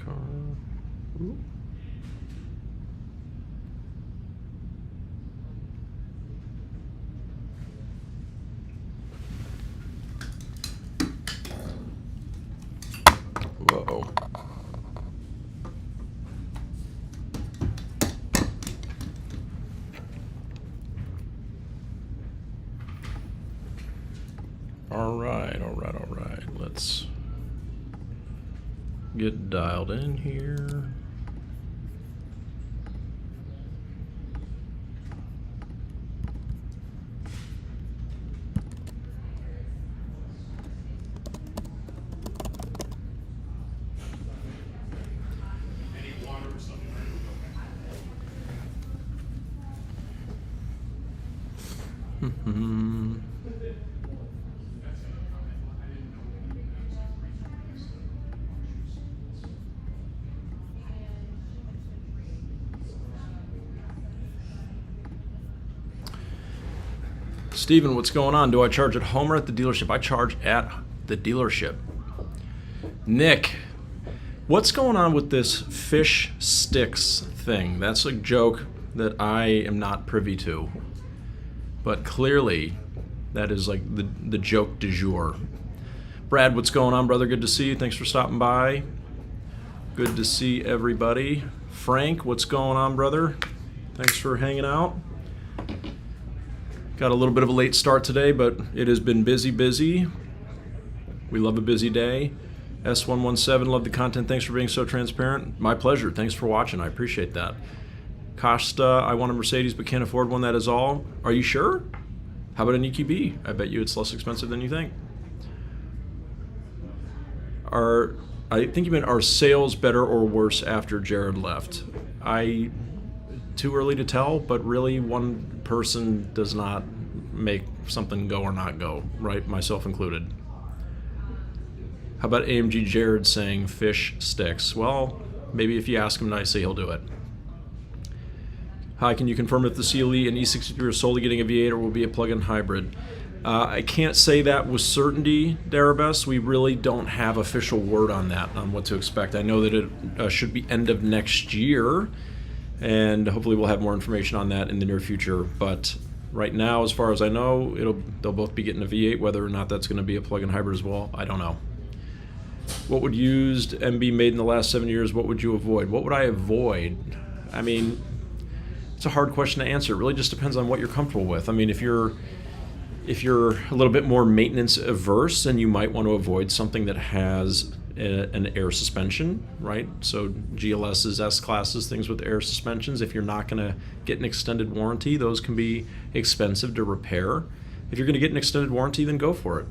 car. Ooh. Whoa. All right. Let's get dialed in here. Steven, what's going on? Do I charge at home or at the dealership? I charge at the dealership. Nick, what's going on with this fish sticks thing? That's a joke that I am not privy to. But clearly, that is like the joke du jour. Brad, what's going on, brother? Good to see you. Thanks for stopping by. Good to see everybody. Frank, what's going on, brother? Thanks for hanging out. Got a little bit of a late start today, but it has been busy. We love a busy day. S117, love the content. Thanks for being so transparent. My pleasure. Thanks for watching. I appreciate that. Costa, I want a Mercedes but can't afford one, that is all. Are you sure? How about an EQB? I bet you it's less expensive than you think. I think you meant, are sales better or worse after Jared left? Too early to tell, but really one person does not make something go or not go, right? Myself included. How about AMG Jared saying fish sticks? Well, maybe if you ask him nicely, he'll do it. Hi, can you confirm if the CLE and E63 are solely getting a V8 or will be a plug-in hybrid? I can't say that with certainty, Darabes. We really don't have official word on that, on what to expect. I know that it should be end of next year, and hopefully we'll have more information on that in the near future. But right now, as far as I know, they'll both be getting a V8. Whether or not that's going to be a plug-in hybrid as well, I don't know. What would used MB made in the last 7 years? What would you avoid? What would I avoid? I mean, it's a hard question to answer. It really just depends on what you're comfortable with. I mean, if you're a little bit more maintenance averse, then you might want to avoid something that has an air suspension, right? So GLS's, S-classes, things with air suspensions. If you're not going to get an extended warranty, those can be expensive to repair. If you're going to get an extended warranty, then go for it.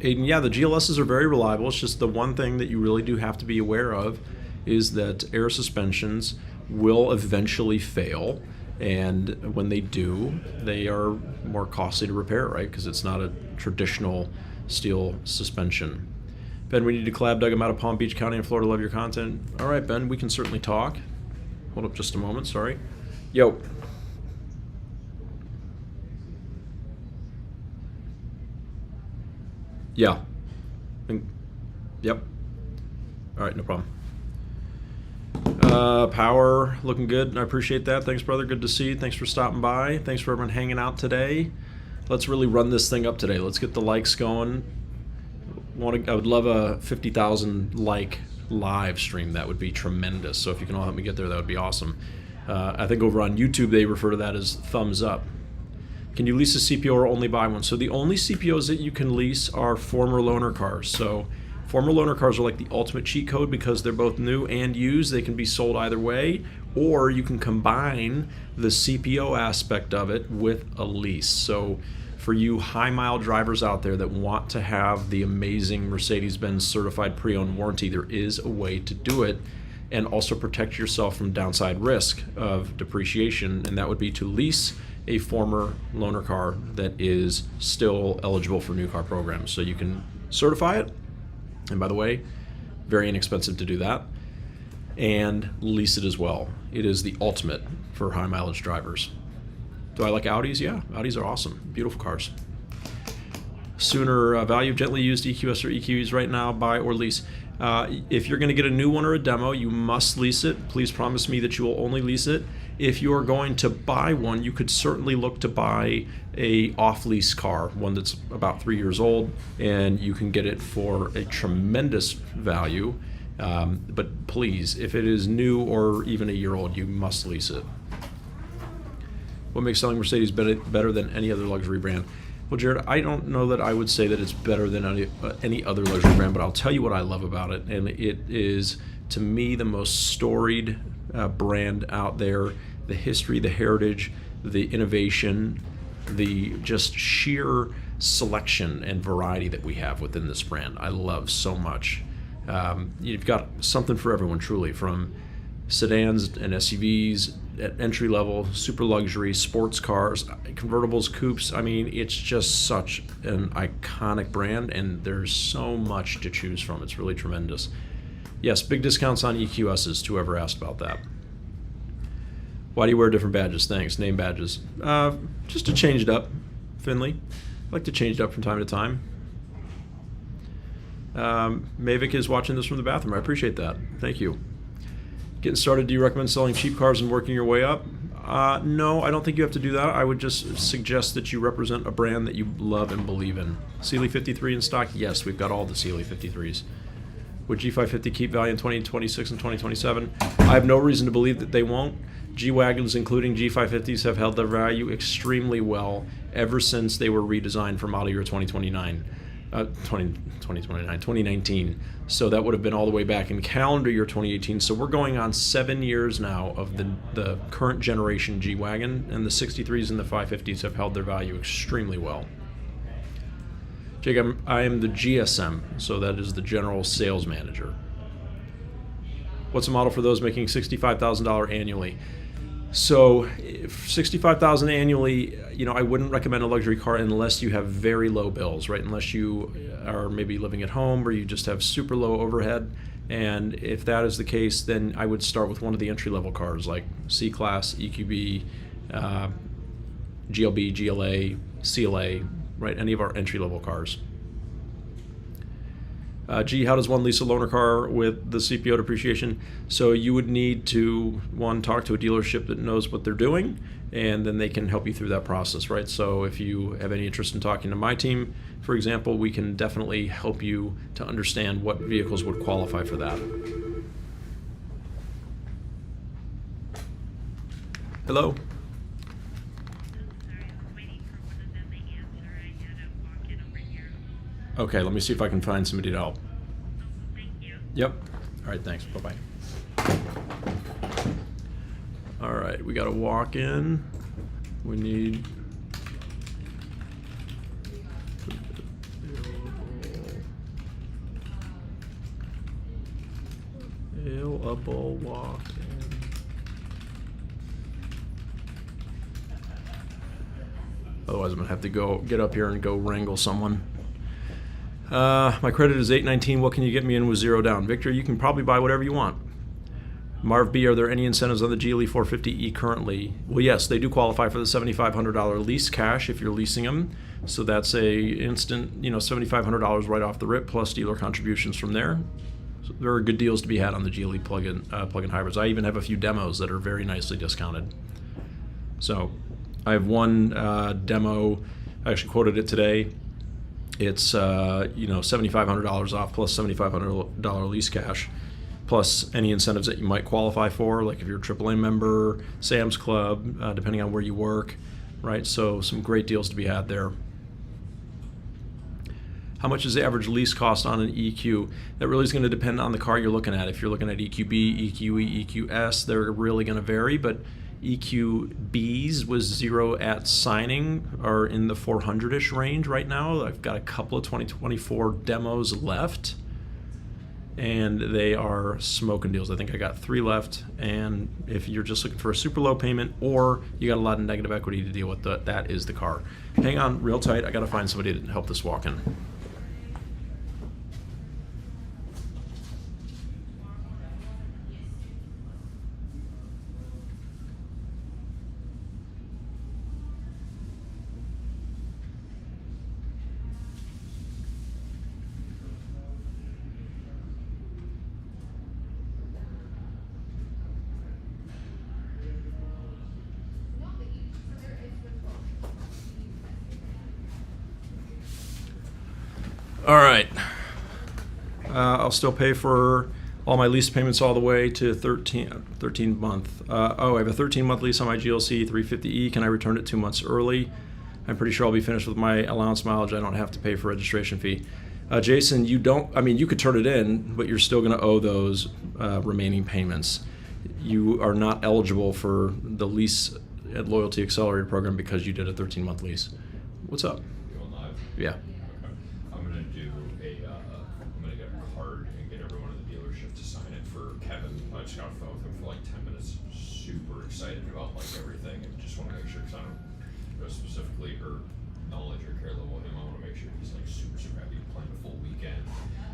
And yeah, the GLS's are very reliable. It's just the one thing that you really do have to be aware of is that air suspensions will eventually fail. And when they do, they are more costly to repair, right? Because it's not a traditional steel suspension. Ben, we need to collab. Doug, I'm out of Palm Beach County in Florida. Love your content. All right, Ben, we can certainly talk. Hold up just a moment, sorry. Yo. Yeah. Yep. All right, no problem. Power looking good. I appreciate that. Thanks, brother. Good to see you. Thanks for stopping by. Thanks for everyone hanging out today. Let's really run this thing up today. Let's get the likes going. I would love a 50,000 like live stream. That would be tremendous. So if you can all help me get there, that would be awesome. I think over on YouTube they refer to that as thumbs up. Can you lease a CPO or only buy one? So the only CPOs that you can lease are former loaner cars. So former loaner cars are like the ultimate cheat code because they're both new and used. They can be sold either way, or you can combine the CPO aspect of it with a lease. So for you high mile drivers out there that want to have the amazing Mercedes-Benz certified pre-owned warranty, there is a way to do it and also protect yourself from downside risk of depreciation, and that would be to lease a former loaner car that is still eligible for new car programs. So you can certify it, and by the way, very inexpensive to do that, and lease it as well. It is the ultimate for high mileage drivers. Do I like Audis? Yeah, Audis are awesome. Beautiful cars. Sooner value of gently used EQS or EQEs right now, buy or lease. If you're going to get a new one or a demo, you must lease it. Please promise me that you will only lease it. If you are going to buy one, you could certainly look to buy a off-lease car, one that's about 3 years old, and you can get it for a tremendous value. But please, if it is new or even a year old, you must lease it. What makes selling Mercedes better than any other luxury brand? Well, Jared, I don't know that I would say that it's better than any other luxury brand, but I'll tell you what I love about it, and it is, to me, the most storied brand out there. The history, the heritage, the innovation, the just sheer selection and variety that we have within this brand, I love so much. You've got something for everyone, truly, from sedans and SUVs at entry level, super luxury, sports cars, convertibles, coupes. I mean, it's just such an iconic brand, and there's so much to choose from. It's really tremendous. Yes, big discounts on EQSs, to whoever asked about that. Why do you wear different badges? Thanks. Name badges. Just to change it up, Finley. I like to change it up from time to time. Mavic is watching this from the bathroom. I appreciate that. Thank you. Getting started, do you recommend selling cheap cars and working your way up? No, I don't think you have to do that. I would just suggest that you represent a brand that you love and believe in. Sealy 53 in stock? Yes, we've got all the Sealy 53s. Would G550 keep value in 2026 and 2027? I have no reason to believe that they won't. G-Wagons, including G550s, have held their value extremely well ever since they were redesigned for model year 2019. So that would have been all the way back in calendar year 2018. So we're going on 7 years now of the current generation G-Wagon, and the 63s and the 550s have held their value extremely well. Jake, I am the GSM, so that is the General Sales Manager. What's the model for those making $65,000 annually? So $65,000 annually, I wouldn't recommend a luxury car unless you have very low bills, right? Unless you are maybe living at home or you just have super low overhead. And if that is the case, then I would start with one of the entry-level cars like SClass, EQB, GLB, GLA, CLA, right? Any of our entry-level cars. How does one lease a loaner car with the CPO depreciation? So you would need to, one, talk to a dealership that knows what they're doing, and then they can help you through that process, right? So if you have any interest in talking to my team, for example, we can definitely help you to understand what vehicles would qualify for that. Hello? Okay, let me see if I can find somebody to help. Thank you. Yep. All right, thanks. Bye-bye. All right, we got a walk-in. We need... available walk-in. Otherwise, I'm going to have to get up here and go wrangle someone. My credit is 819. What can you get me in with zero down? Victor, you can probably buy whatever you want. Marv B, are there any incentives on the GLE 450E currently? Well, yes, they do qualify for the $7,500 lease cash if you're leasing them. So that's a instant, $7,500 right off the rip plus dealer contributions from there. So there are good deals to be had on the GLE plug-in hybrids. I even have a few demos that are very nicely discounted. So I have one demo. I actually quoted it today. It's $7,500 off plus $7,500 lease cash, plus any incentives that you might qualify for, like if you're a AAA member, Sam's Club, depending on where you work, right? So some great deals to be had there. How much is the average lease cost on an EQ? That really is going to depend on the car you're looking at. If you're looking at EQB, EQE, EQS, they're really going to vary, but EQBs with zero at signing are in the 400-ish range right now. I've got a couple of 2024 demos left, and they are smoking deals. I think I got 3 left, and if you're just looking for a super low payment or you got a lot of negative equity to deal with, that is the car. Hang on real tight. I got to find somebody to help this walk in. All right. I'll still pay for all my lease payments all the way to 13 month. I have a 13-month lease on my GLC 350E. Can I return it 2 months early? I'm pretty sure I'll be finished with my allowance mileage. I don't have to pay for registration fee. Jason, you don't. I mean, you could turn it in, but you're still going to owe those remaining payments. You are not eligible for the Lease at Loyalty Accelerator program because you did a 13-month lease. What's up? Going live? Yeah. Okay. I'm gonna get a card and get everyone at the dealership to sign it for Kevin. I just got off the phone with him for like 10 minutes. Super excited about like everything, and just want to make sure, because I don't know specifically or knowledge or care level of him. I want to make sure he's like super happy playing the full weekend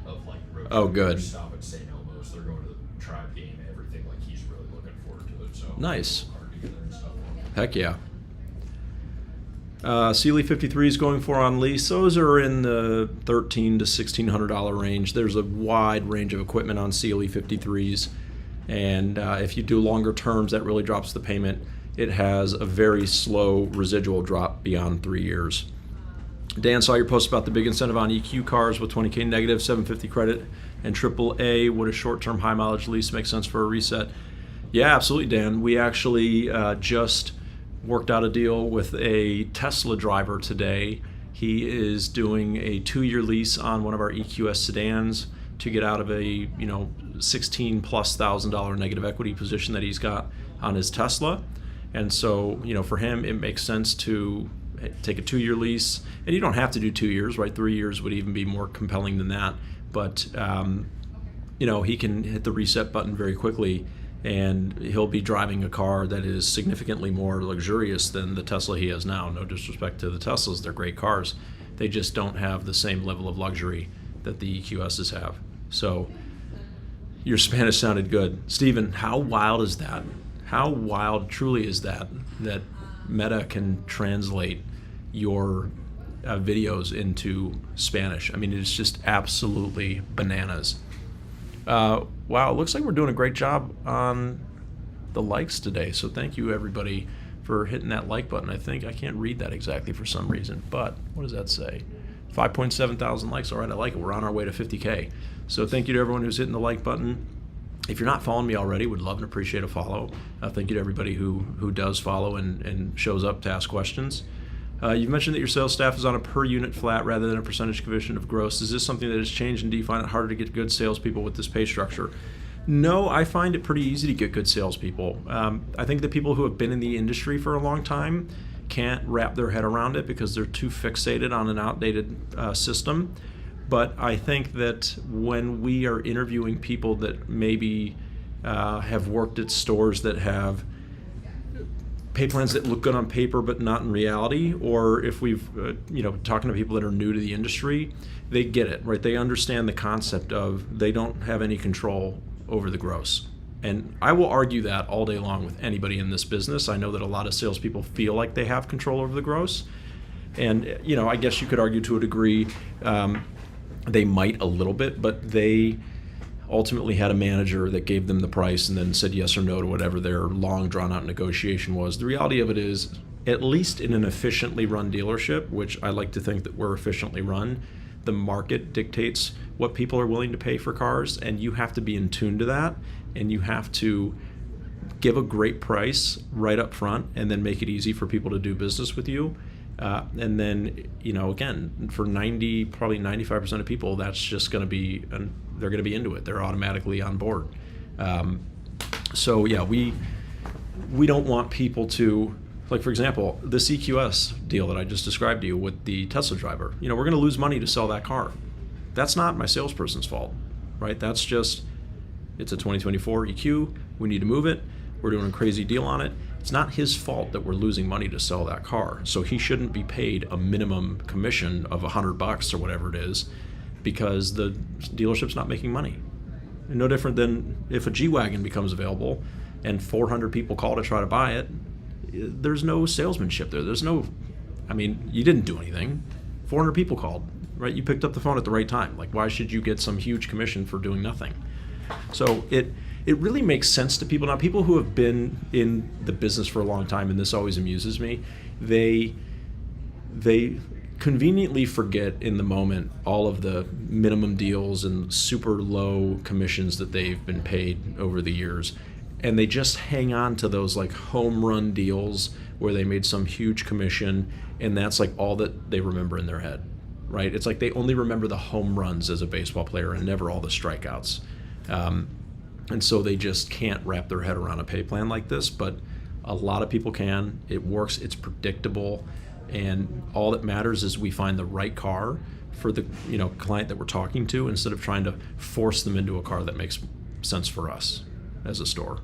of like road Oh, good. stop at St. Elmo's. They're going to the Tribe game, everything. Like he's really looking forward to it. So Nice. Card together and stuff. Heck yeah. Sealy 53s going for on lease. Those are in the $1,300 to $1,600 range. There's a wide range of equipment on Sealy 53s, and if you do longer terms, that really drops the payment. It has a very slow residual drop beyond 3 years. Dan, saw your post about the big incentive on EQ cars with 20K negative, 750 credit, and AAA. Would a short-term high mileage lease make sense for a reset? Yeah, absolutely, Dan. We actually just worked out a deal with a Tesla driver today. He is doing a 2-year lease on one of our EQS sedans to get out of a $16,000+ negative equity position that he's got on his Tesla. And so, for him, it makes sense to take a 2-year lease, and you don't have to do 2 years, right? 3 years would even be more compelling than that. But he can hit the reset button very quickly, and he'll be driving a car that is significantly more luxurious than the Tesla he has now. No disrespect to the Teslas, they're great cars. They just don't have the same level of luxury that the EQSs have. So your Spanish sounded good. Steven, how wild is that? How wild truly is that Meta can translate your videos into Spanish? I mean, it's just absolutely bananas. Wow, it looks like we're doing a great job on the likes today. So thank you, everybody, for hitting that like button. I can't read that exactly for some reason, but what does that say? 5.7 thousand likes. All right, I like it. We're on our way to 50K. So thank you to everyone who's hitting the like button. If you're not following me already, would love and appreciate a follow. Thank you to everybody who does follow and shows up to ask questions. You've mentioned that your sales staff is on a per unit flat rather than a percentage commission of gross. Is this something that has changed, and do you find it harder to get good salespeople with this pay structure? No, I find it pretty easy to get good salespeople. I think the people who have been in the industry for a long time can't wrap their head around it because they're too fixated on an outdated system. But I think that when we are interviewing people that maybe have worked at stores that have pay plans that look good on paper but not in reality, or if we've talking to people that are new to the industry, they get it, right? They understand the concept of they don't have any control over the gross. And I will argue that all day long with anybody in this business. I know that a lot of salespeople feel like they have control over the gross, and I guess you could argue to a degree they might a little bit, but they ultimately had a manager that gave them the price and then said yes or no to whatever their long drawn out negotiation was. The reality of it is, at least in an efficiently run dealership, which I like to think that we're efficiently run, the market dictates what people are willing to pay for cars, and you have to be in tune to that, and you have to give a great price right up front and then make it easy for people to do business with you. And then, again, for probably 95% of people, that's just going to be, they're going to be into it. They're automatically on board. So yeah, we don't want people to, like, for example, this EQS deal that I just described to you with the Tesla driver. We're going to lose money to sell that car. That's not my salesperson's fault, right? That's just, it's a 2024 EQ. We need to move it. We're doing a crazy deal on it. It's not his fault that we're losing money to sell that car. So he shouldn't be paid a minimum commission of $100 or whatever it is, because the dealership's not making money. No different than if a G-Wagon becomes available and 400 people call to try to buy it. There's no salesmanship there. You didn't do anything. 400 people called, right? You picked up the phone at the right time. Like, why should you get some huge commission for doing nothing? So it really makes sense to people. Now, people who have been in the business for a long time, and this always amuses me, they conveniently forget in the moment all of the minimum deals and super low commissions that they've been paid over the years. And they just hang on to those like home run deals where they made some huge commission, and that's like all that they remember in their head, right? It's like they only remember the home runs as a baseball player and never all the strikeouts. And so they just can't wrap their head around a pay plan like this, but a lot of people can. It works, it's predictable, and all that matters is we find the right car for the client that we're talking to, instead of trying to force them into a car that makes sense for us as a store.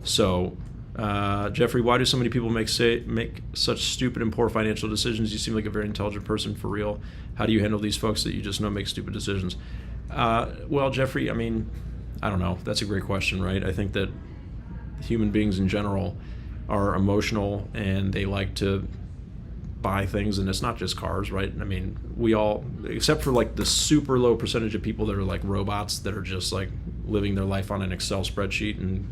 So, Jeffrey, why do so many people make such stupid and poor financial decisions? You seem like a very intelligent person, for real. How do you handle these folks that you just know make stupid decisions? Well, Jeffrey, I mean, I don't know. That's a great question, right? I think that human beings in general are emotional, and they like to buy things, and it's not just cars, right? I mean, we all, except for like the super low percentage of people that are like robots that are just like living their life on an Excel spreadsheet and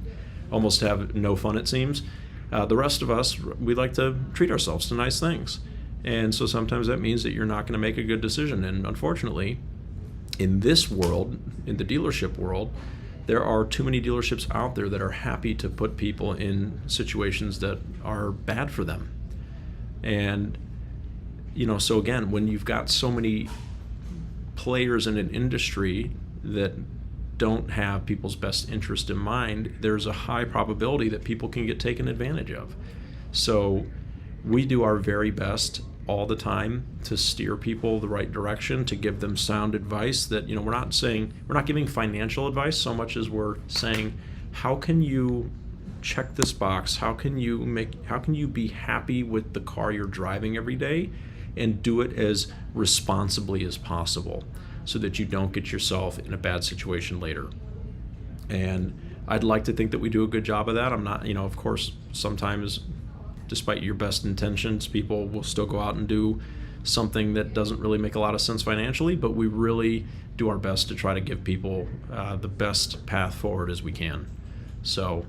almost have no fun, it seems. The rest of us, we like to treat ourselves to nice things. And so sometimes that means that you're not going to make a good decision. And unfortunately, in this world, in the dealership world, there are too many dealerships out there that are happy to put people in situations that are bad for them. And, so again, when you've got so many players in an industry that don't have people's best interest in mind, there's a high probability that people can get taken advantage of. So we do our very best all the time to steer people the right direction, to give them sound advice that, we're not giving financial advice so much as we're saying, how can you check this box? How can you be happy with the car you're driving every day and do it as responsibly as possible, so that you don't get yourself in a bad situation later. And I'd like to think that we do a good job of that. I'm not, of course, sometimes, despite your best intentions, people will still go out and do something that doesn't really make a lot of sense financially, but we really do our best to try to give people the best path forward as we can. So,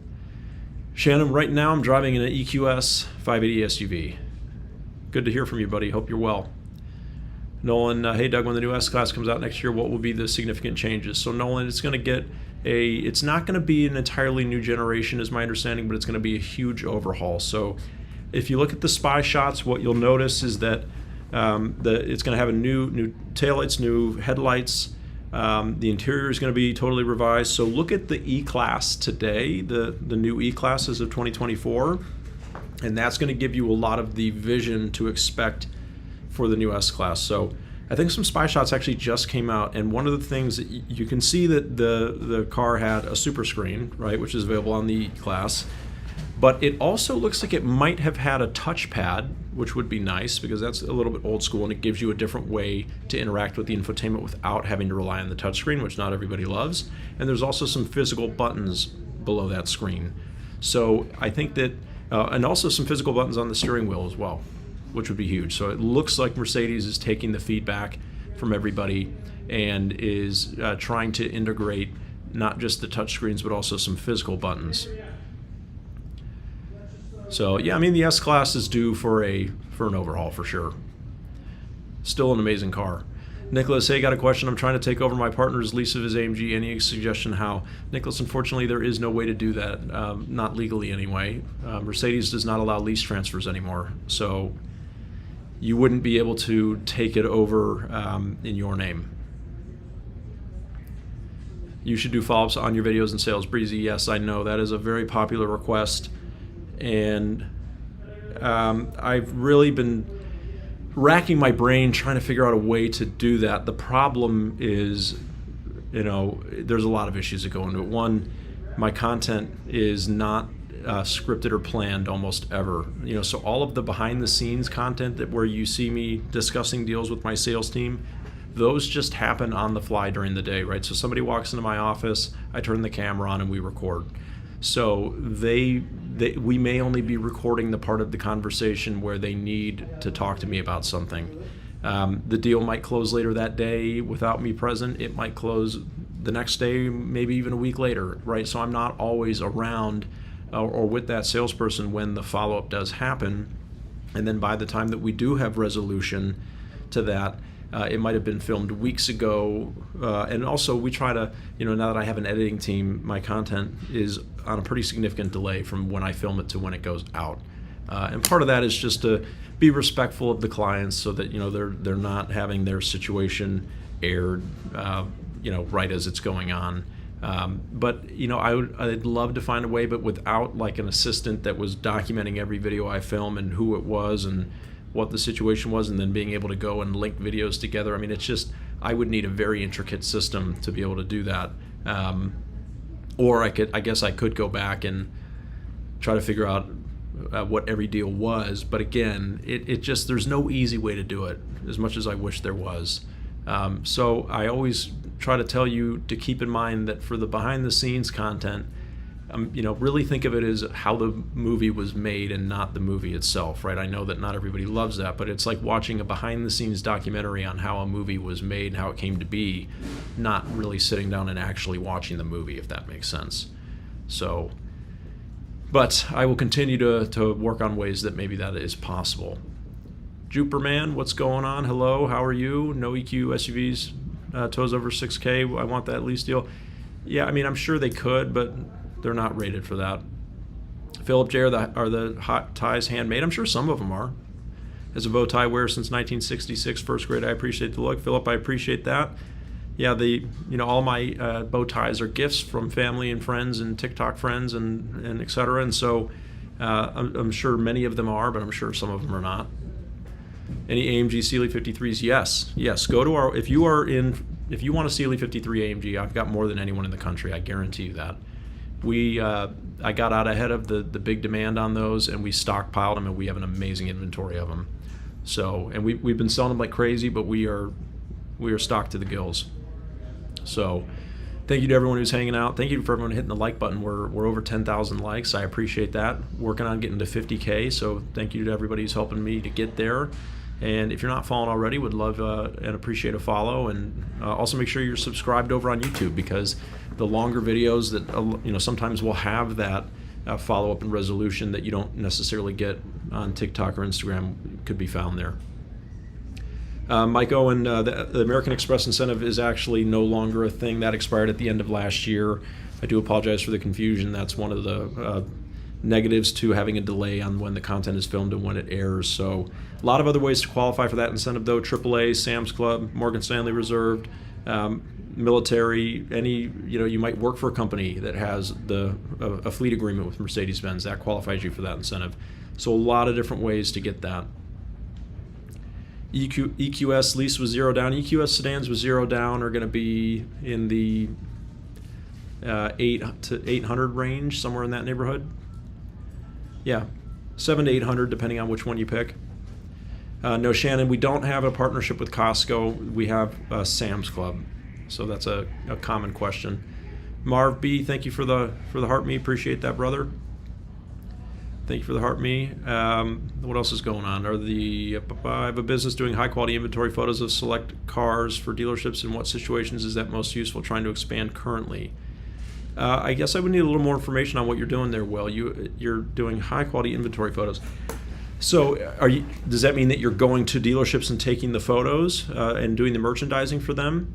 Shannon, right now I'm driving an EQS 580 SUV. Good to hear from you, buddy. Hope you're well. Nolan, hey Doug, when the new SClass comes out next year, what will be the significant changes? So Nolan, it's not going to be an entirely new generation is my understanding, but it's going to be a huge overhaul. So if you look at the spy shots, what you'll notice is that it's going to have a new taillights, new headlights. The interior is going to be totally revised. So look at the E-Class today, the new E-Classes of 2024, and that's going to give you a lot of the vision to expect for the new S-Class. So I think some spy shots actually just came out, and one of the things that you can see that the car had a super screen, right, which is available on the E-Class, but it also looks like it might have had a touchpad, which would be nice because that's a little bit old school, and it gives you a different way to interact with the infotainment without having to rely on the touchscreen, which not everybody loves. And there's also some physical buttons below that screen. So I think that, and also some physical buttons on the steering wheel as well, which would be huge. So it looks like Mercedes is taking the feedback from everybody and is trying to integrate not just the touchscreens, but also some physical buttons. So yeah, I mean, the S-Class is due for an overhaul for sure. Still an amazing car. Nicholas, hey, got a question. I'm trying to take over my partner's lease of his AMG. Any suggestion how? Nicholas, unfortunately, there is no way to do that, not legally anyway. Mercedes does not allow lease transfers anymore, so you wouldn't be able to take it over in your name. You should do follow-ups on your videos and sales. Breezy, yes, I know. That is a very popular request. And I've really been racking my brain trying to figure out a way to do that. The problem is, there's a lot of issues that go into it. One, my content is not scripted or planned almost ever. So all of the behind the scenes content where you see me discussing deals with my sales team, those just happen on the fly during the day, right? So somebody walks into my office, I turn the camera on and we record. So we may only be recording the part of the conversation where they need to talk to me about something. The deal might close later that day without me present. It might close the next day, maybe even a week later, right? So I'm not always around or with that salesperson when the follow-up does happen. And then by the time that we do have resolution to that, it might have been filmed weeks ago. And also we try to, now that I have an editing team, my content is on a pretty significant delay from when I film it to when it goes out. And part of that is just to be respectful of the clients so that, they're not having their situation aired, right as it's going on. But I'd love to find a way, but without like an assistant that was documenting every video I film and who it was and what the situation was, and then being able to go and link videos together. I mean, it's just, I would need a very intricate system to be able to do that. Or I guess I could go back and try to figure out what every deal was. But again, it just, there's no easy way to do it, as much as I wish there was. So I always try to tell you to keep in mind that for the behind the scenes content, really think of it as how the movie was made and not the movie itself, right? I know that not everybody loves that, but it's like watching a behind the scenes documentary on how a movie was made, how it came to be, not really sitting down and actually watching the movie, if that makes sense. So, but I will continue to work on ways that maybe that is possible. Juperman, what's going on? Hello, how are you? No EQ SUVs, tows over 6K. I want that lease deal. Yeah, I mean, I'm sure they could, but they're not rated for that. Philip J, are the hot ties handmade? I'm sure some of them are. As a bow tie wearer since 1966, first grade, I appreciate the look. Philip, I appreciate that. Yeah, all my bow ties are gifts from family and friends and TikTok friends and et cetera. And so I'm sure many of them are, but I'm sure some of them are not. Any AMG Sealy 53s? Yes. Go to if you want a Sealy 53 AMG, I've got more than anyone in the country. I guarantee you that. I got out ahead of the big demand on those, and we stockpiled them, and we have an amazing inventory of them. So, and we've been selling them like crazy, but we are stocked to the gills. So, thank you to everyone who's hanging out. Thank you for everyone hitting the like button. We're over 10,000 likes. I appreciate that. Working on getting to 50K. So, thank you to everybody who's helping me to get there. And if you're not following already, would love and appreciate a follow. And also make sure you're subscribed over on YouTube, because the longer videos that sometimes will have that follow-up and resolution that you don't necessarily get on TikTok or Instagram could be found there. Mike Owen, the American Express incentive is actually no longer a thing. That expired at the end of last year. I do apologize for the confusion. That's one of the negatives to having a delay on when the content is filmed and when it airs. So a lot of other ways to qualify for that incentive though: AAA, Sam's Club, Morgan Stanley Reserved, military, any, you might work for a company that has a fleet agreement with Mercedes-Benz. That qualifies you for that incentive. So a lot of different ways to get that. EQS lease was 0 down. EQS sedans with 0 down are going to be in the 8 to 800 range, somewhere in that neighborhood. Yeah, 7 to 800 depending on which one you pick. No, Shannon, we don't have a partnership with Costco. We have Sam's Club, so that's a common question. Marv B, thank you for the heart me. Appreciate that, brother. Thank you for the heart me. What else is going on? I have a business doing high quality inventory photos of select cars for dealerships. In what situations is that most useful? Trying to expand currently. I guess I would need a little more information on what you're doing there, Will. You're doing high quality inventory photos. So does that mean that you're going to dealerships and taking the photos and doing the merchandising for them?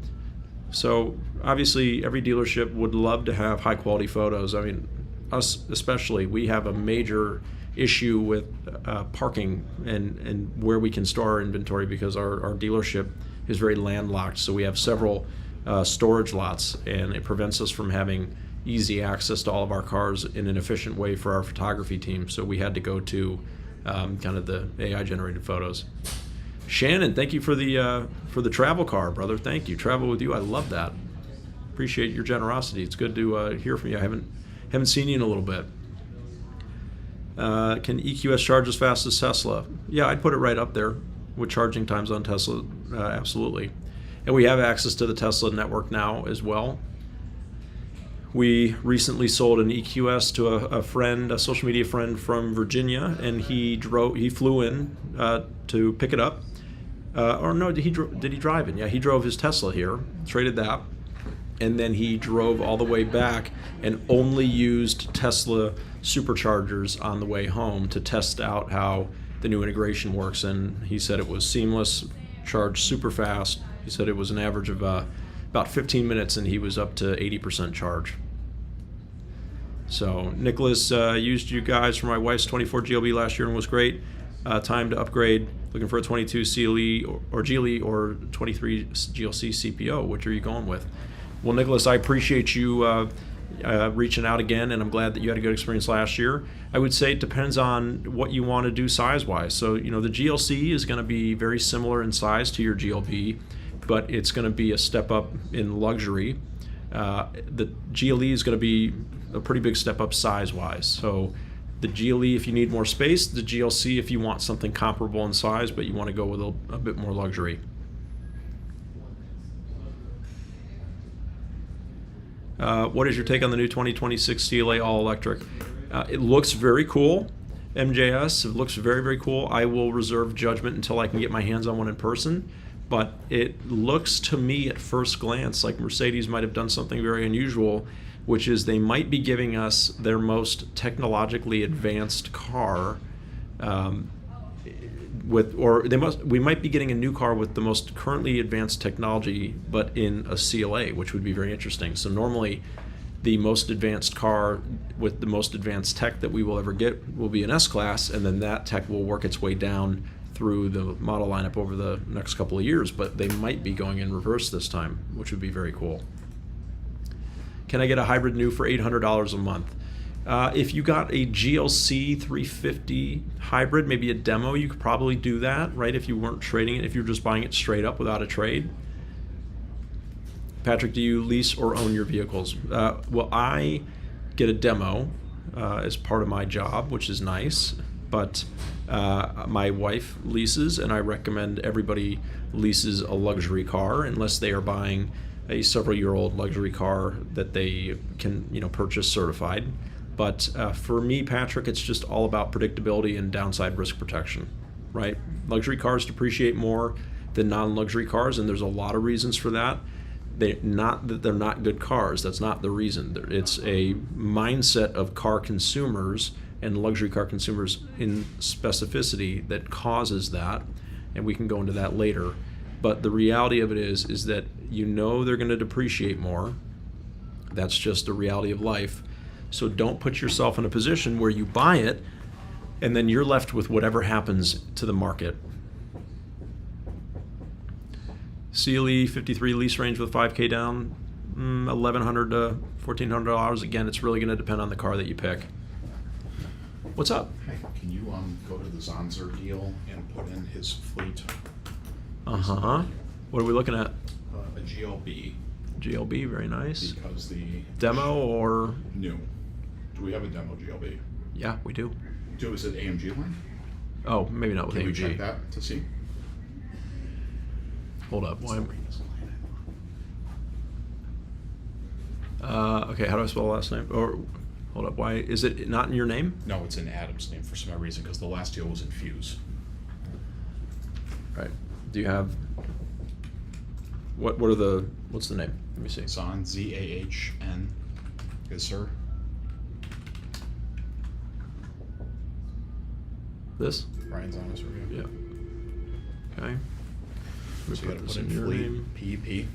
So obviously every dealership would love to have high quality photos. I mean, us especially, we have a major issue with parking and where we can store our inventory, because our dealership is very landlocked. So we have several storage lots, and it prevents us from having easy access to all of our cars in an efficient way for our photography team. So we had to go to kind of the AI generated photos. Shannon, thank you for the travel car, brother. Thank you. Travel with you, I love that. Appreciate your generosity. It's good to hear from you. I haven't seen you in a little bit. Can EQS charge as fast as Tesla? Yeah, I'd put it right up there with charging times on Tesla, absolutely. And we have access to the Tesla network now as well. We recently sold an EQS to a friend, a social media friend from Virginia, and he flew in to pick it up. Or no, did he drive in? Yeah, he drove his Tesla here, traded that, and then he drove all the way back and only used Tesla superchargers on the way home to test out how the new integration works. And he said it was seamless, charged super fast. He said it was an average of about 15 minutes, and he was up to 80% charge. So Nicholas used you guys for my wife's 24 GLB last year and was great. Time to upgrade. Looking for a 22 CLE or GLE or 23 GLC CPO. Which are you going with? Well, Nicholas, I appreciate you reaching out again, and I'm glad that you had a good experience last year. I would say it depends on what you want to do size-wise. So, the GLC is going to be very similar in size to your GLB, but it's going to be a step up in luxury. The GLE is going to be a pretty big step up size-wise. So the GLE if you need more space, the GLC if you want something comparable in size, but you want to go with a bit more luxury. What is your take on the new 2026 CLA all-electric? It looks very cool. MJS, it looks very, very cool. I will reserve judgment until I can get my hands on one in person. But it looks to me at first glance like Mercedes might have done something very unusual, which is they might be giving us their most technologically advanced car, we might be getting a new car with the most currently advanced technology, but in a CLA, which would be very interesting. So normally, the most advanced car with the most advanced tech that we will ever get will be an S-Class, and then that tech will work its way down through the model lineup over the next couple of years, but they might be going in reverse this time, which would be very cool. Can I get a hybrid new for $800 a month? If you got a GLC 350 hybrid, maybe a demo, you could probably do that, right? If you weren't trading it, if you're just buying it straight up without a trade. Patrick, do you lease or own your vehicles? Well, I get a demo as part of my job, which is nice. But my wife leases, and I recommend everybody leases a luxury car unless they are buying a several-year-old luxury car that they can, purchase certified. But for me, Patrick, it's just all about predictability and downside risk protection, right? Luxury cars depreciate more than non-luxury cars, and there's a lot of reasons for that. Not that they're not good cars. That's not the reason. It's a mindset of car consumers and luxury car consumers in specificity that causes that, and we can go into that later. But the reality of it is that they're going to depreciate more. That's just the reality of life. So don't put yourself in a position where you buy it and then you're left with whatever happens to the market. CLE 53 lease range with 5K down, $1,100 to $1,400. Again, it's really going to depend on the car that you pick. What's up? Hey, can you go to the Zonzer deal and put in his fleet? Uh-huh. What are we looking at? A GLB. GLB, very nice. Because the Demo or? New. Do we have a demo GLB? Yeah, we do. Is it AMG line? Oh, maybe not with Can AMG. we check that to see? Hold up. Why? Okay, how do I spell the last name? Or hold up. Why is it not in your name? No, it's in Adam's name for some reason because the last deal was in Fuse. Right. Do you have what's the name? Let me see. Zahn, Zahn. Good sir. This? Brian's on his review. Yeah. Okay. So you gotta put in fleet, PEP.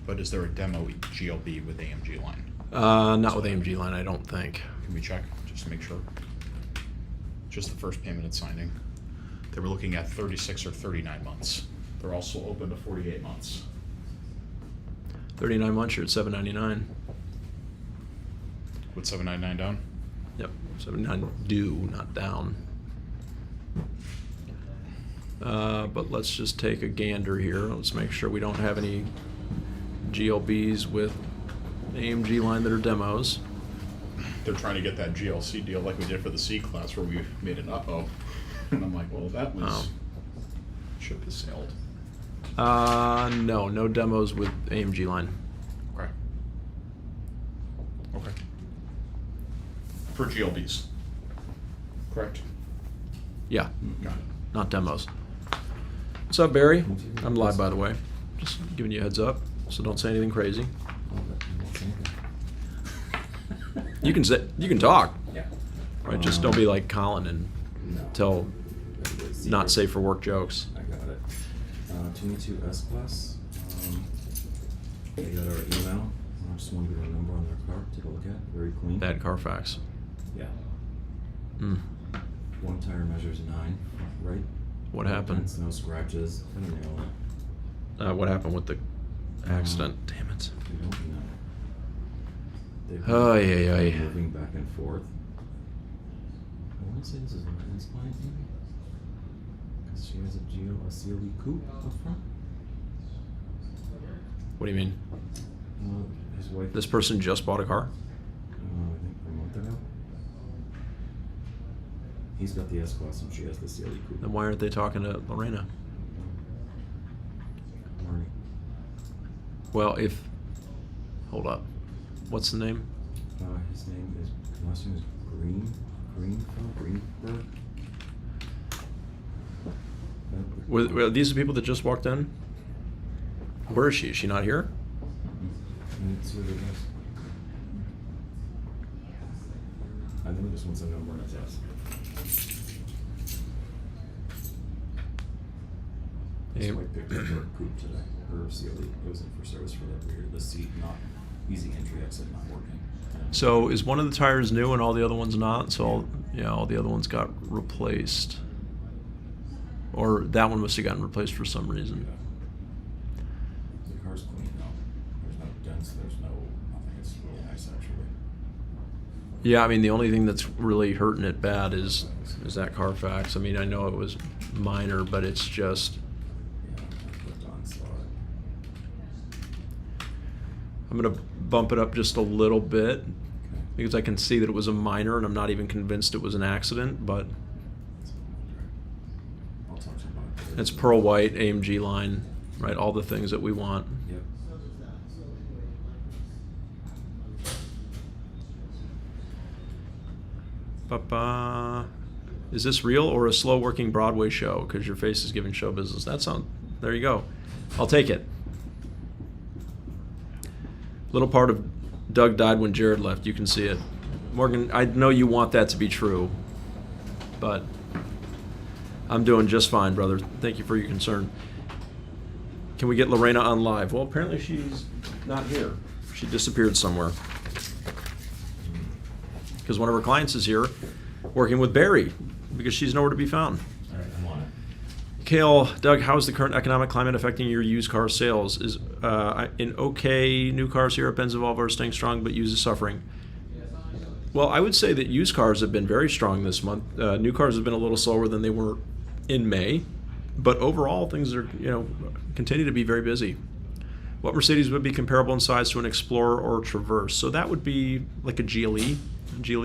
But is there a demo GLB with AMG line? Not with AMG line, I don't think. Can we check, just to make sure? Just the first payment at signing. They were looking at 36 or 39 months. They're also open to 48 months. 39 months, you're at $799. With $799 down? Yep, $799 due, not down. But let's just take a gander here. Let's make sure we don't have any GLBs with AMG line that are demos. They're trying to get that GLC deal like we did for the SClass where we made an UPO. And I'm like, well, that was... Ship has sailed. No demos with AMG line. Okay. Okay. For GLBs. Correct? Yeah, Got it. not demos. What's up, Barry? I'm live, by the way. Just giving you a heads up, so don't say anything crazy. You can say, you can talk, Yeah. right? Just don't be like Colin and No. tell Secret. not safe for work jokes. I got it. 22 SClass. They got our email. I just want to get a number on their car. Take a look at. Very clean. Bad Carfax. Yeah. Mm. One tire measures 9. Right. What No happened? dents, no scratches. I don't know. What happened with the accident? Damn it. We don't know. They've Ay, ay, ay. moving back and forth. I want to say this is Ryan's client, maybe? Because she has a CLE coupe up front. What do you mean? His wife. This person just bought a car? I think a month ago. He's got the S-Class and she has the CLE coupe. Then why aren't they talking to Lorena? Marnie. Well, if... Hold up. What's the name? His name is, last name is Greenberg. Were these the people that just walked in? Where is she? Is she not here? Let's see what it is. I think this one's a number on a test. His Yeah. wife picked up her coupe today. Her CLE goes in for service for that rear. The seat not easy entry exit not working. So is one of the tires new and all the other ones not? So all the other ones got replaced. Or that one must have gotten replaced for some reason. The car's clean though. There's no dents. There's nothing. It's really nice actually. Yeah, I mean the only thing that's really hurting it bad is that Carfax. I mean I know it was minor, but it's just Yeah, I clicked on saw it. I'm gonna bump it up just a little bit Okay. because I can see that it was a minor and I'm not even convinced it was an accident, but I'll talk to him about it. it's pearl white, AMG line, right? All the things that we want. Yep. Ba-ba. Is this real or a slow working Broadway show? Because your face is giving show business. There you go. I'll take it. Little part of Doug died when Jared left. You can see it. Morgan, I know you want that to be true, but I'm doing just fine, brother. Thank you for your concern. Can we get Lorena on live? Well, apparently she's not here. She disappeared somewhere. Because one of her clients is here working with Barry because she's nowhere to be found. All right, I'm on it. Kale, Doug, how is the current economic climate affecting your used car sales? Is in okay, new cars here at BenzsandBowties are staying strong, but used is suffering. Well, I would say that used cars have been very strong this month. New cars have been a little slower than they were in May, but overall things are continue to be very busy. What Mercedes would be comparable in size to an Explorer or Traverse? So that would be like a GLE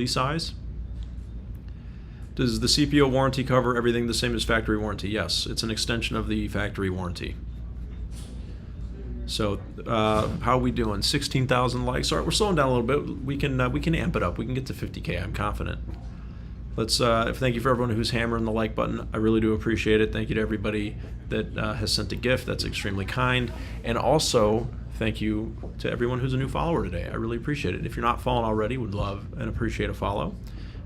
size. Does the CPO warranty cover everything the same as factory warranty? Yes, it's an extension of the factory warranty. So how are we doing? 16,000 likes. All right, we're slowing down a little bit. We can amp it up. We can get to 50K. I'm confident. Let's. Thank you for everyone who's hammering the like button. I really do appreciate it. Thank you to everybody that has sent a gift. That's extremely kind. And also thank you to everyone who's a new follower today. I really appreciate it. If you're not following already, would love and appreciate a follow.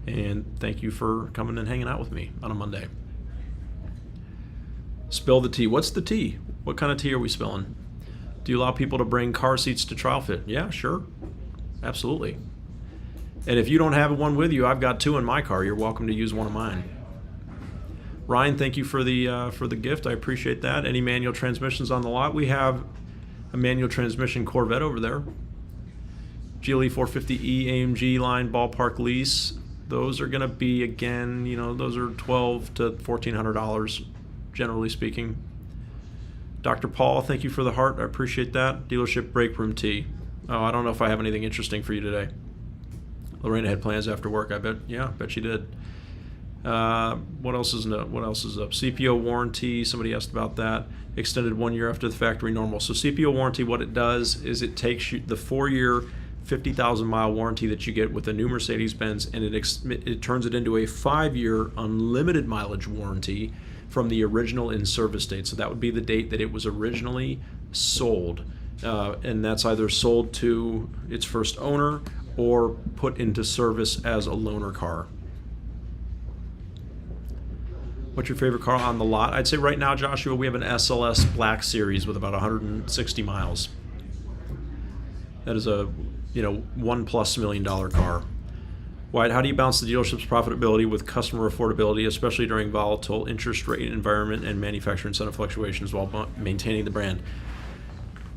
And thank you for coming and hanging out with me on a Monday. Spill the tea. What's the tea? What kind of tea are we spilling? Do you allow people to bring car seats to trial fit? Yeah, sure. Absolutely. And if you don't have one with you, I've got 2 in my car. You're welcome to use one of mine. Ryan, thank you for the gift. I appreciate that. Any manual transmissions on the lot? We have a manual transmission Corvette over there. GLE 450E AMG line ballpark lease. Those are going to be, again, those are $1,200 to $1,400, generally speaking. Dr. Paul, thank you for the heart. I appreciate that. Dealership break room tea. Oh, I don't know if I have anything interesting for you today. Lorena had plans after work. I bet she did. What else is up? CPO warranty. Somebody asked about that. Extended 1 year after the factory normal. So CPO warranty, what it does is it takes you the 4-year, 50,000 mile warranty that you get with a new Mercedes-Benz, and it turns it into a 5-year unlimited mileage warranty from the original in-service date. So that would be the date that it was originally sold, and that's either sold to its first owner or put into service as a loaner car. What's your favorite car on the lot? I'd say right now, Joshua, we have an SLS Black Series with about 160 miles. That is a $1+ million car. Wyatt, how do you balance the dealership's profitability with customer affordability, especially during volatile interest rate environment and manufacturer incentive fluctuations while maintaining the brand?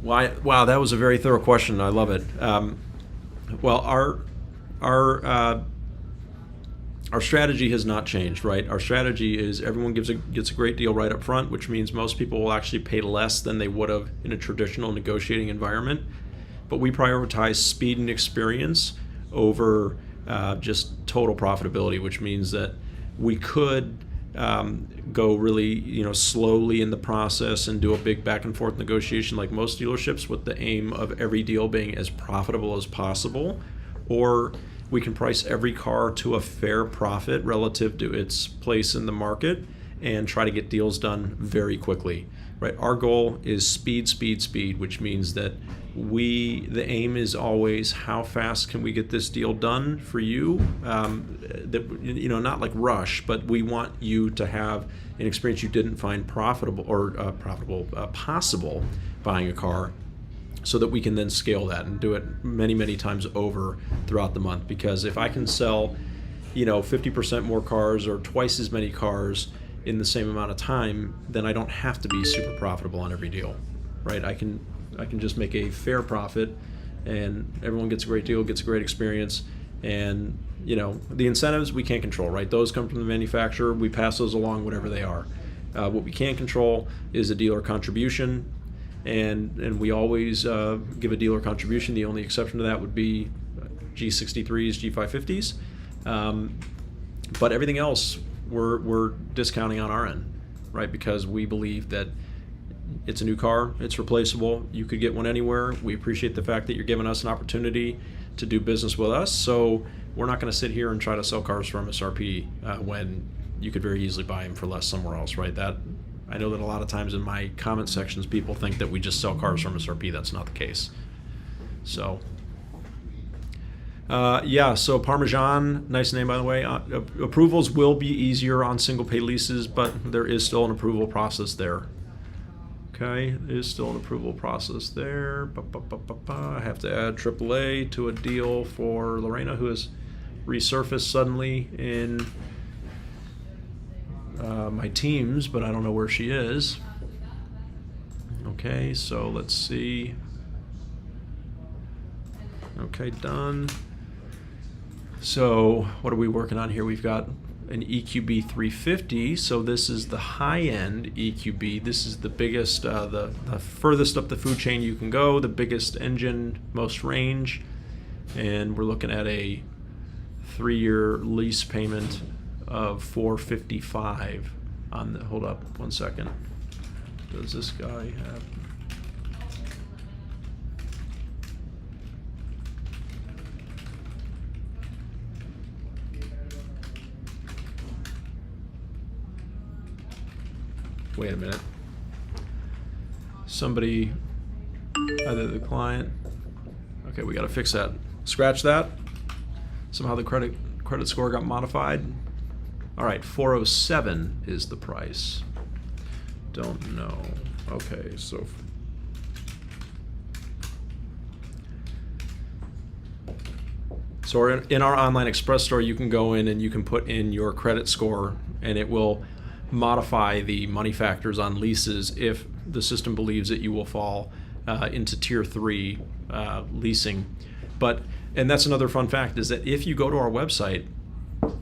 Wyatt, wow, that was a very thorough question. I love it. Well, our strategy has not changed, right? Our strategy is everyone gets a great deal right up front, which means most people will actually pay less than they would have in a traditional negotiating environment. But we prioritize speed and experience over just total profitability, which means that we could go really slowly in the process and do a big back and forth negotiation like most dealerships with the aim of every deal being as profitable as possible, or we can price every car to a fair profit relative to its place in the market and try to get deals done very quickly, right? Our goal is speed, which means that the aim is always how fast can we get this deal done for you, not like rush, but we want you to have an experience you didn't find profitable possible buying a car, so that we can then scale that and do it many times over throughout the month. Because if I can sell 50% more cars or twice as many cars in the same amount of time, then I don't have to be super profitable on every deal, right? I can just make a fair profit, and everyone gets a great deal, gets a great experience. And the incentives we can't control, right? Those come from the manufacturer. We pass those along, whatever they are. What we can control is a dealer contribution, and we always give a dealer contribution. The only exception to that would be G63s, G550s. But everything else we're discounting on our end, right? Because we believe that it's a new car, it's replaceable, you could get one anywhere. We appreciate the fact that you're giving us an opportunity to do business with us, so we're not going to sit here and try to sell cars for MSRP when you could very easily buy them for less somewhere else, right? I know that a lot of times in my comment sections people think that we just sell cars for MSRP. That's not the case. So so Parmesan, nice name by the way. Approvals will be easier on single pay leases, but there is still an approval process there. Okay, there is still an approval process there. I have to add AAA to a deal for Lorena, who has resurfaced suddenly in my teams, but I don't know where she is. Okay, so let's see. Okay, done. So what are we working on here? We've got an EQB 350. So this is the high-end EQB. This is the biggest, the furthest up the food chain you can go, the biggest engine, most range. And we're looking at a 3-year lease payment of $455 on the, hold up one second. Does this guy have? Wait a minute. Somebody, either the client. Okay, we got to fix that. Scratch that. Somehow the credit score got modified. All right, 407 is the price. Don't know. Okay, so in our online express store, you can go in and you can put in your credit score, and it will modify the money factors on leases if the system believes that you will fall into tier 3 leasing. And that's another fun fact, is that if you go to our website,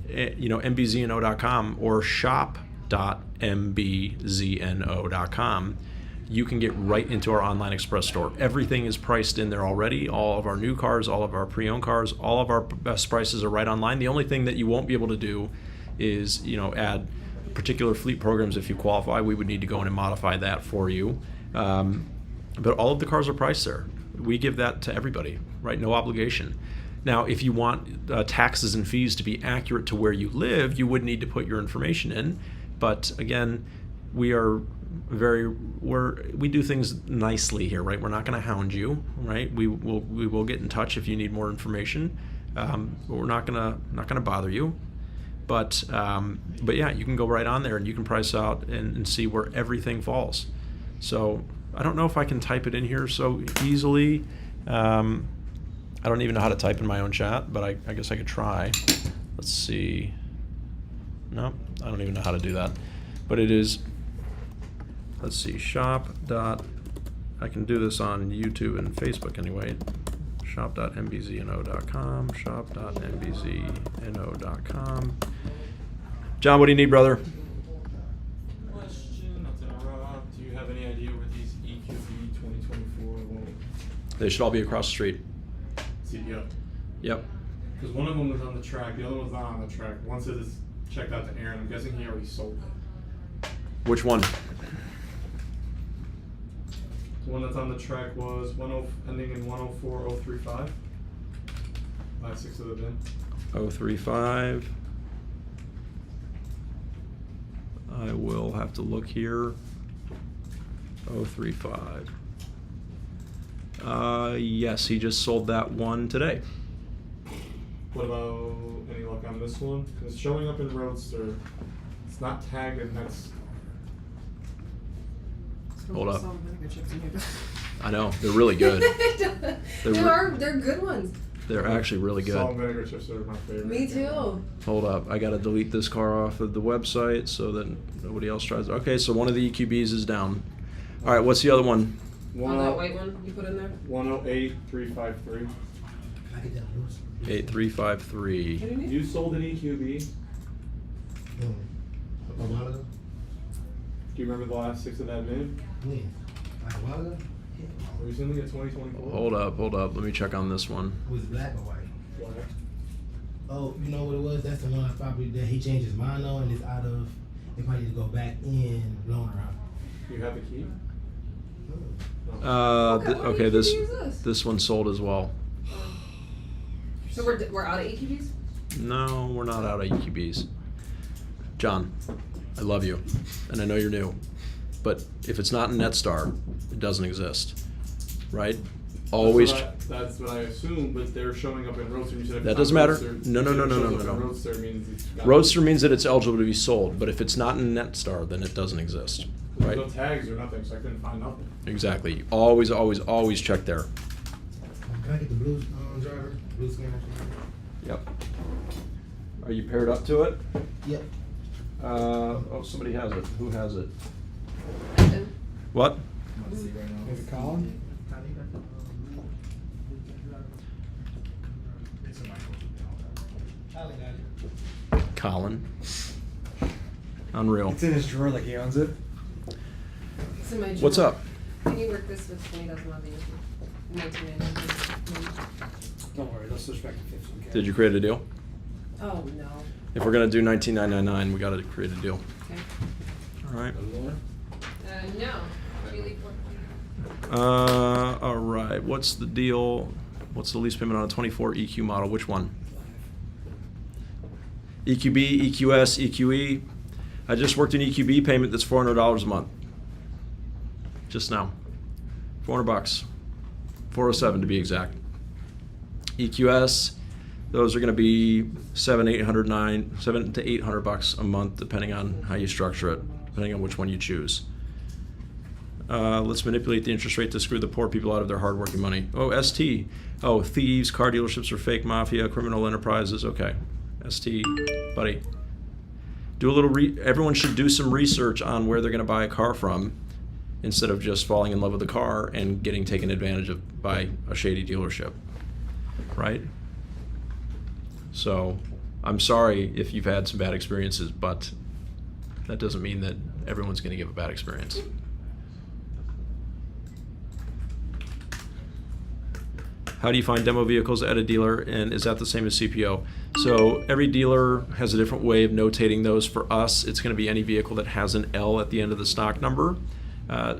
mbzno.com or shop.mbzno.com, you can get right into our online express store. Everything is priced in there already. All of our new cars, all of our pre-owned cars, all of our best prices are right online. The only thing that you won't be able to do is add particular fleet programs. If you qualify, we would need to go in and modify that for you. But all of the cars are priced there. We give that to everybody, right? No obligation. Now, if you want taxes and fees to be accurate to where you live, you would need to put your information in. But again, we are we do things nicely here, right? We're not going to hound you, right? We will get in touch if you need more information. We're not gonna bother you, but yeah, you can go right on there and you can price out and see where everything falls. So I don't know if I can type it in here so easily. I don't even know how to type in my own chat, but I guess I could try. Let's see. No, I don't even know how to do that. But it is, let's see, I can do this on YouTube and Facebook anyway. Shop.mbzno.com, shop.mbzno.com. John, what do you need, brother? Question, not to interrupt. Do you have any idea where these EQB 2024 will They should all be across the street. see? Yep. Yep. Because one of them was on the track, the other one's not on the track. One says it's checked out to Aaron. I'm guessing he already sold it. Which one? The one that's on the track was ending in 104035. Last 6 of the VIN. 035. I will have to look here. 035. Yes, he just sold that one today. What about any luck on this one? Because it's showing up in Roadster. It's not tagged and that's. Hold up. I know, they're really good. They're good ones. They're actually really Salt good. and vinegar chips are my favorite. Me too. Hold up, I gotta delete this car off of the website so that nobody else tries. Okay, so one of the EQBs is down. All right, what's the other one? On that white one you put in there? 108353. 8353. You sold an EQB. A while ago? Do you remember the last 6 of that VIN? When? Like a while ago? Recently in 2024? Hold up. Let me check on this one. Was it black or white? Black. Oh, you know what it was? That's the one probably that he changed his mind on and it's out of, they probably need to go back in loaner out. You have the key? Okay, what this EQB is this one sold as well. So we're out of EQBs? No, we're not out of EQBs. John, I love you, and I know you're new, but if it's not in Netstar, it doesn't exist, right? Always. That's what I assume, but they're showing up in Roadster. You said if That it's doesn't not matter. Roadster, No. you said if it shows up in No. Roadster means it's got Roadster means that it's eligible to be sold, but if it's not in Netstar, then it doesn't exist, There's right? no tags or nothing, so I couldn't find nothing. Exactly. Always check there. Can I get the blue driver? Blue scanner? Yep. Are you paired up to it? Yep. Oh, somebody has it. Who has it? Ethan. What? Is it Colin? Colin. Unreal. It's in his drawer like he owns it. It's in my What's drawer. up? Can you work this with 20,000 on the issue? 1999. Don't worry, they'll switch back to 15K. Did you create a deal? Oh, no. If we're gonna do 19.999, we gotta create a deal. Okay. All right. No. Really quick. All right. What's the deal? What's the lease payment on a 24 EQ model? Which one? EQB, EQS, EQE. I just worked an EQB payment that's $400 a month. Just now. $400. 407 to be exact. EQS, those are going to be $700 to $800 a month, depending on how you structure it, depending on which one you choose. Let's manipulate the interest rate to screw the poor people out of their hardworking money. Oh, ST. Oh, thieves, car dealerships are fake mafia, criminal enterprises. Okay, ST, buddy. Do a little. Everyone should do some research on where they're going to buy a car from, instead of just falling in love with the car and getting taken advantage of by a shady dealership, right? So, I'm sorry if you've had some bad experiences, but that doesn't mean that everyone's going to give a bad experience. How do you find demo vehicles at a dealer, and is that the same as CPO? So every dealer has a different way of notating those. For us, it's going to be any vehicle that has an L at the end of the stock number.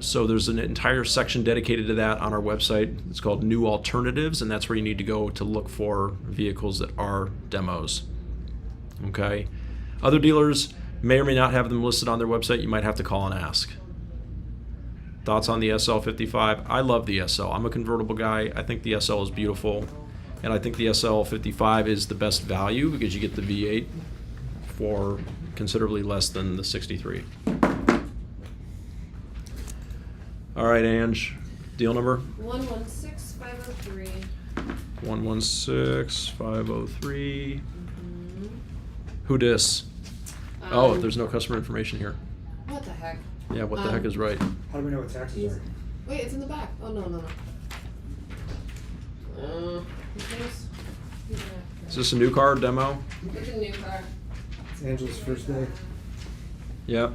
So there's an entire section dedicated to that on our website. It's called New Alternatives, and that's where you need to go to look for vehicles that are demos. Okay. Other dealers may or may not have them listed on their website. You might have to call and ask. Thoughts on the SL55? I love the SL. I'm a convertible guy. I think the SL is beautiful. And I think the SL55 is the best value because you get the V8 for considerably less than the 63. All right, Ange, deal number? 116503. 116503. Who dis? Oh, there's no customer information here. What the heck? Yeah, what the heck is right? How do we know what taxes are? Wait, it's in the back. Oh, no. Who cares? Is this a new car demo? It's a new car. It's Angela's first day. Yep.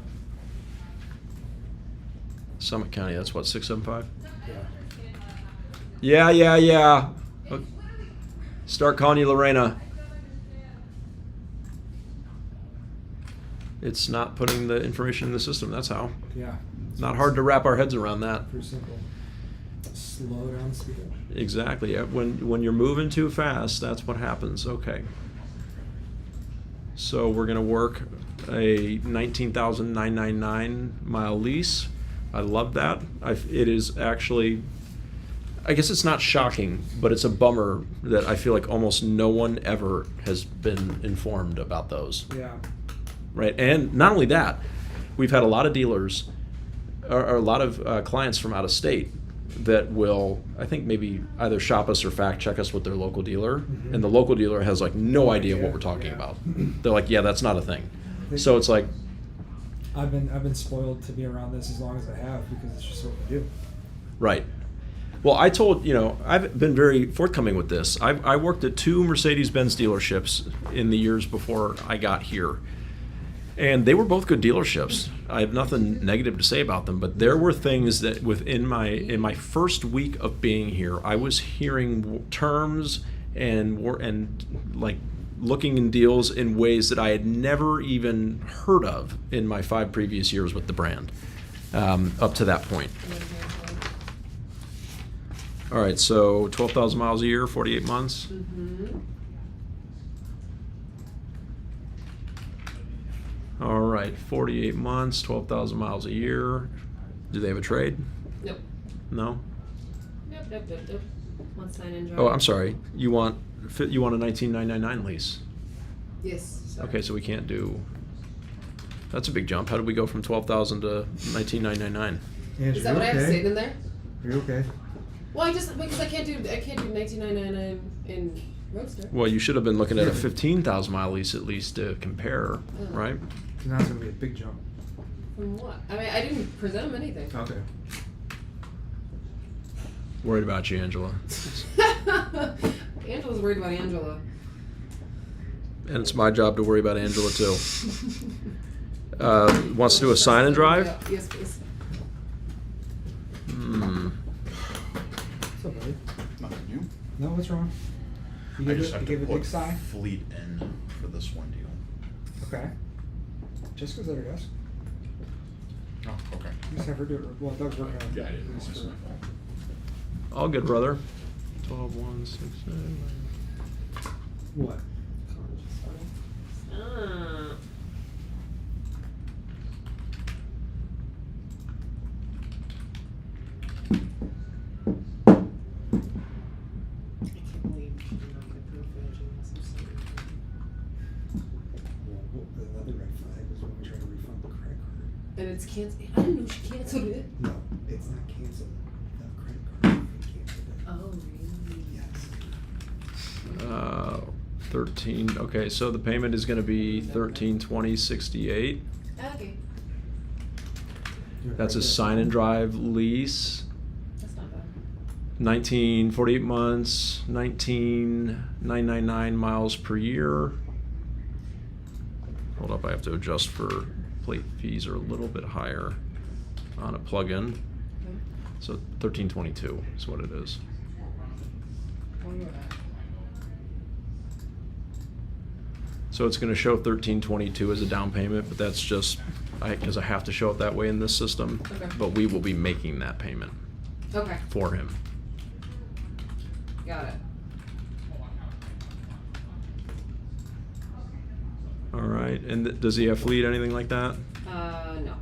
Summit County, that's what, 675? Yeah. Yeah. Start calling you Lorena. It's not putting the information in the system, that's how. Yeah. Not hard to wrap our heads around that. Pretty simple. Slow down the speed. Exactly. When you're moving too fast, that's what happens. Okay. So we're going to work a 19,999 mile lease. I love that. It is actually, I guess it's not shocking, but it's a bummer that I feel like almost no one ever has been informed about those. Yeah. Right. And not only that, we've had a lot of dealers or a lot of clients from out of state that will, I think, maybe either shop us or fact check us with their local dealer, and the local dealer has like no idea what we're talking about. They're like, yeah, that's not a thing. So it's like, I've been spoiled to be around this as long as I have because it's just what we do. right. Well, I told, I've been very forthcoming with this. I worked at 2 Mercedes-Benz dealerships in the years before I got here. And they were both good dealerships. I have nothing negative to say about them, but there were things that in my first week of being here, I was hearing terms and like looking in deals in ways that I had never even heard of in my 5 previous years with the brand, up to that point. All right, so 12,000 miles a year, 48 months. Mm-hmm. All right, 48 months, 12,000 miles a year. Do they have a trade? Nope. No? Nope. One sign and drive. Oh, I'm sorry. You want a 19,999 lease? Yes. Sorry. Okay, so we can't do. That's a big jump. How did we go from 12,000 to 19,999? Andrew, Is that what I have to say in there? Are you okay? Well, because I can't do 1999 in Roadster. Well, you should have been looking at a 15,000 mile lease at least to compare, right? So now it's gonna be a big jump. From what? I mean, I didn't present him anything. Okay. Worried about you, Angela. Angela's worried about Angela. And it's my job to worry about Angela too. Wants to do a sign and drive? Yeah, yes, please. What's up, buddy? Nothing new. No, what's wrong? You I gave just it, have you to gave a put big sigh? fleet in for this one deal. Okay. Jessica's at her desk. Oh, okay. You just have her do it. Well, Doug's working on it. Yeah, I didn't Just realize for- my fault. All good, brother. 12, 1, 6, 9. What? Ah. I can't believe you did not get approved for that, James. I'm sorry. Well, another red flag was when we tried to refund the credit card. And it's canceled. I didn't know she canceled it. No, it's not canceled. The credit card canceled it. Oh, really? Yes. 13. Okay, so the payment is going to be 1320.68. Okay. That's a sign and drive lease. That's not bad. 48 months, 19,999 miles per year. Hold up, I have to adjust for plate fees are a little bit higher on a plug-in. Okay. So 1322 is what it is. Where you at? So it's going to show 1322 as a down payment, but that's just because I have to show it that way in this system. Okay. But we will be making that payment Okay. for him. Got it. All right, and does he have fleet, anything like that? No.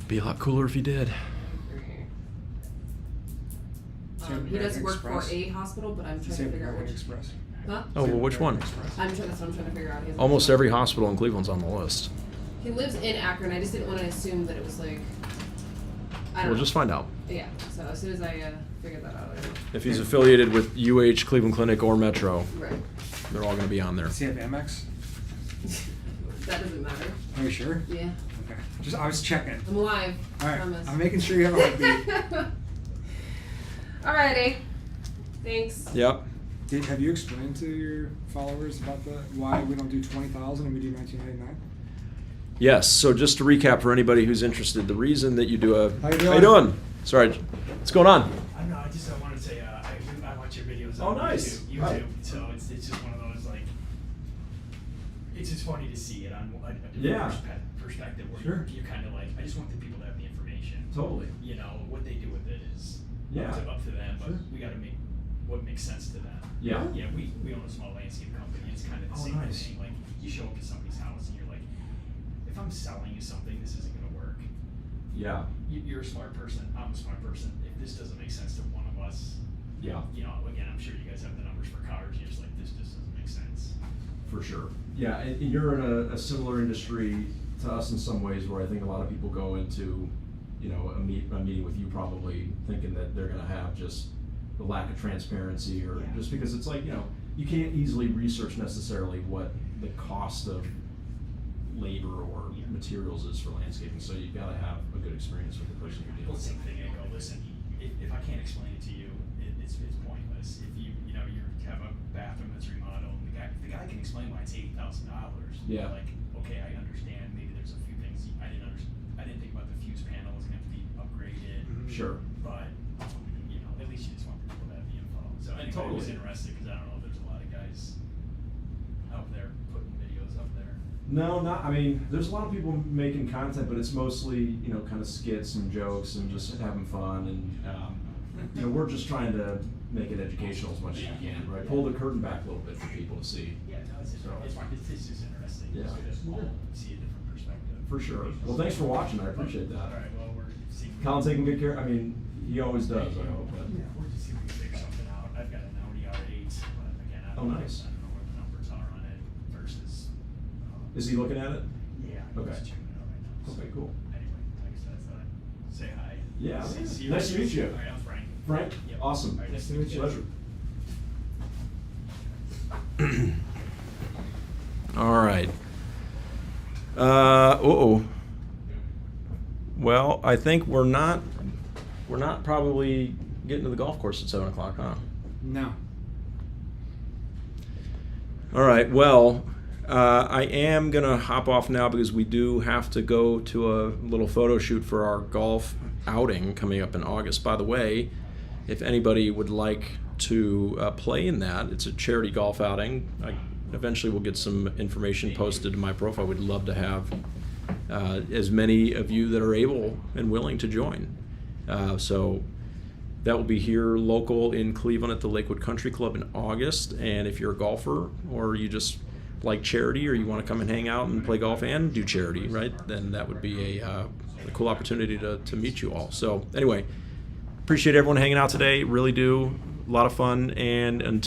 Be a lot cooler if he did. He does American work Express. for a hospital, but I'm trying to Same figure out American which. Express. Huh? Oh, well, which one? That's what I'm trying to figure out. He has Almost every hospital in Cleveland's on the list. He lives in Akron. I just didn't want to assume that it was like. I don't We'll know. just find out. Yeah. So as soon as I figure that out, If he's affiliated with UH, Cleveland Clinic, or Metro, right. they're all going to be on there. Does he have Amex? That doesn't matter. Are you sure? Yeah. Okay. Just I was checking. I'm alive. All right. Promise. I'm making sure you have a heartbeat. Alrighty. Thanks. Yep. Have you explained to your followers about why we don't do 20,000 and we do 1999? Yes. So just to recap for anybody who's interested, the reason that you do a How you How you doing? Sorry, what's going on? I know. I wanted to say I watch your videos Oh, on nice. YouTube. Right. So it's just one of those like. It's just funny to see it on a different Yeah. perspective where Sure. you're kind of like, I just want the people to have the information. Totally. You know what they do with it is Yeah. up to them, but Sure. we got to make what makes sense to them. Yeah. Yeah. We own a small landscape company. It's kind of the Oh, same nice. thing. Like you show up to somebody's house and you're like, if I'm selling you something, this isn't going to work. Yeah. You're a smart person. I'm a smart person. If this doesn't make sense to one of us, Yeah. you know, again, I'm sure you guys have the numbers for cars. You're just like, this just doesn't make sense. For sure. Yeah, and you're in a similar industry to us in some ways, where I think a lot of people go into, you know, a meeting with you probably thinking that they're going to have just the lack of transparency, or Yeah. just because it's like, you know, you can't easily research necessarily what the cost of labor or Yeah. materials is for landscaping. So you've got to have a good experience with the person you're dealing Well, same with. thing. I go, listen, if I can't explain it to you, it's pointless. If you have a bathroom that's remodeled, if the guy can explain why it's $80,000. Yeah. Like, okay, I understand. Maybe there's a few things I didn't understand. I didn't think about the fuse panel was gonna have to be upgraded. Sure. But you know, at least you just want people to have the info. So anyway, I was Totally. interested because I don't know if there's a lot of guys out there putting videos up there. No, not. I mean, there's a lot of people making content, but it's mostly, you know, kind of skits and jokes and just having fun. And you know, we're just trying to make it educational as much as we can, right? Pull the curtain back a little bit for people to see. Yeah, no, it's just interesting. Yeah. Just to see a different perspective. For sure. Well, thanks for watching. I appreciate that. All right. Well, we're seeing. Colin taking good care. I mean, he always does. I hope. But Yeah, we're just seeing if we can figure something out. I've got an Audi R8, but again, I Oh, don't know. nice. I don't know what the numbers are on it versus. is he looking at it? Yeah. Okay. Just checking it out right now. Okay, cool. Anyway, like I said, I thought I'd say hi. Yeah. See Nice to meet you. All right, I'm Frank. Frank. Yep. Awesome. All right, nice to meet you. Pleasure. All right. Well, I think we're not probably getting to the golf course at 7 o'clock, huh? No. All right. Well, I am gonna hop off now because we do have to go to a little photo shoot for our golf outing coming up in August. By the way, if anybody would like to play in that, it's a charity golf outing. Eventually we'll get some information posted to my profile. We'd love to have as many of you that are able and willing to join. So that will be here local in Cleveland at the Lakewood Country Club in August. And if you're a golfer or you just like charity, or you want to come and hang out and play golf and do charity, right, then that would be a cool opportunity to meet you all. So anyway, appreciate everyone hanging out today. Really do. A lot of fun. And until